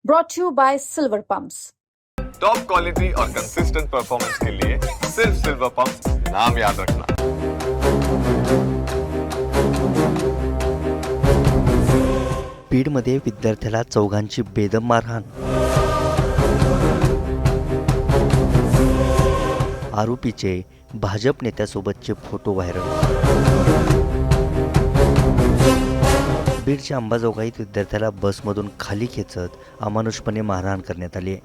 brought to you by Silver Pumps. Top quality और consistent performance के लिए सिर्फ silver pumps नाम याद रखना। बीडमध्ये विद्यार्थ्याला चौघांची बेदम मारहाण, आरोपीचे भाजप नेत्यासोबतचे फोटो व्हायरल। बीडच्या अंबाजोगाईत विद्यार्थ्याला बसमधून खाली खेचत अमानुषपणे मारहाण करण्यात आली।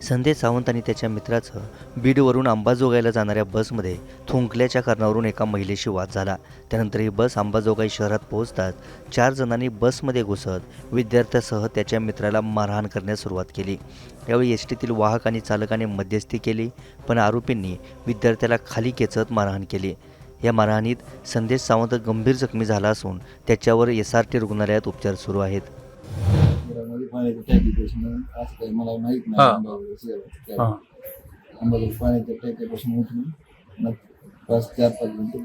संदेश सावंत आणि त्याच्या मित्राचं बीडवरून अंबाजोगाईला जाणाऱ्या बसमध्ये थुंकल्याच्या कारणावरून एका महिलेशी वाद झाला। त्यानंतर ही बस अंबाजोगाई शहरात पोहोचताच 4 जणांनी बसमध्ये घुसत विद्यार्थ्यासह त्याच्या मित्राला मारहाण करण्यास सुरुवात केली। यावेळी एसटीतील वाहक आणि चालकाने मध्यस्थी केली, पण आरोपींनी विद्यार्थ्याला खाली खेचत मारहाण केली। या मारहाणीत संदेश सावंत गंभीर जखमी झाला असून त्याच्यावर SRT रुग्णालयात उपचार सुरू आहेत। मला माहित नाही पाण्याच्या टाकीपासून उठून 4-5 घंटे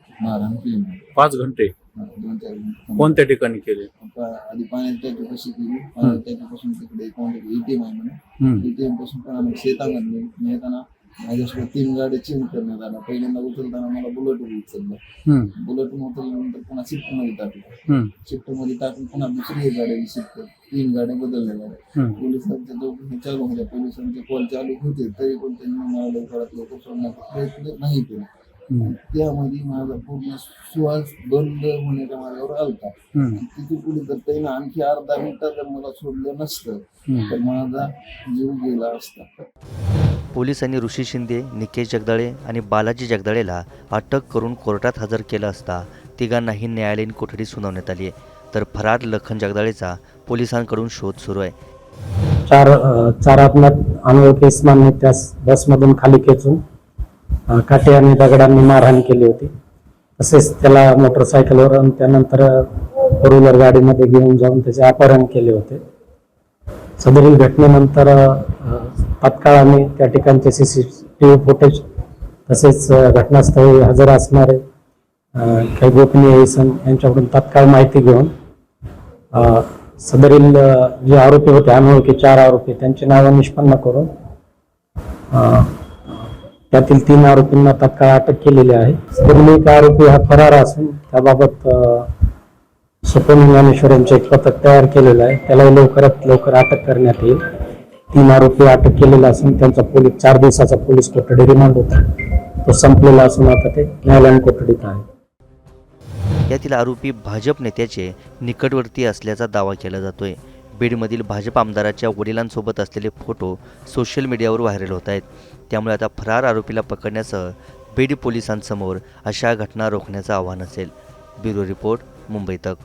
मारहाण केली। 5 घंटे 2-4 घंटे कोणत्या ठिकाणी केले? आधी पाण्याच्या टाकीपाशी केली। पाण्याच्या टाकीपासून तिकडे ATM आहे म्हणून ATM पासून पण शेतामध्ये येताना माझ्यासोबत 3 गाड्या चेंज करण्यात आल्या। पहिल्यांदा उचलताना मला बुलेटवर उचललं, बुलेटून उचलल्यानंतर पुन्हा शिफ्टमध्ये टाकलं, शिफ्टमध्ये टाकून पुन्हा दुसरी गाड्या शिफ्ट 3 गाड्या बदलल्या गेल्या। पोलिसांच्या चौकशी चालू होत्या, पोलिसांचे कॉल चालू होते, तरी पण त्यांनी मला लवकरात लवकर सोडण्याचा प्रयत्न नाही केला। त्यामध्ये माझा पूर्ण श्वास बंद होण्याच्या मार्गावर आलता। तिथे पुढे तर त्यानं आणखी अर्धा मिनिटात जर मला सोडलं नसतं तर माझा जीव गेला असता। पोलिसांनी ऋषी शिंदे, निकेश जगदाळे आणि बालाजी जगदाळेला अटक करून कोर्टात हजर केलं असता तिघांनाही न्यायालयीन कोठडी सुनावण्यात आली आहे। तर फरार लखन जगदाळेचा पोलिसांकडून शोध सुरू आहे। चार अनोळखी इस्मांनी त्यास बसमधून खाली खेचून काटे आणि दगडांनी मारहाण केली होती। तसेच त्याला मोटरसायकलवर आणि त्यानंतर 4 व्हीलर गाडीमध्ये घेऊन जाऊन त्याचे अपहरण केले होते। सदरील घटनेनंतर तत्काळाने त्या ठिकाणचे CCTV फुटेज तसेच घटनास्थळी हजर असणारे काही गोपनीय इसम यांच्याकडून तत्काळ माहिती घेऊन सदरील जे आरोपी होते अनोळखी 4 आरोपी त्यांची नावं निष्पन्न करून त्यातील 3 आरोपींना तत्काळ अटक केलेली आहे। सदरील एक आरोपी हा फरार असून त्याबाबत सुपन ज्ञानेश्वर यांचे एक पथक तयार केलेलं आहे, त्याला लवकरात लवकर अटक करण्यात येईल। 3 आरोपी अटक केलेला असून त्यांचा 4 दिवसाचा पोलीस कोठडी रिमांड होता, तो संपलेला असून आता ते न्यायालयीन कोठडीत आहे। यातील आरोपी भाजप नेत्याचे निकटवर्ती असल्याचा दावा केला जातोय। बीडमधील भाजप आमदाराच्या वडिलांसोबत असलेले फोटो सोशल मीडियावर व्हायरल होत आहेत। त्यामुळे आता फरार आरोपीला पकडण्यासह बीड पोलिसांसमोर अशा घटना रोखण्याचं आव्हान असेल। ब्युरो रिपोर्ट, मुंबई तक।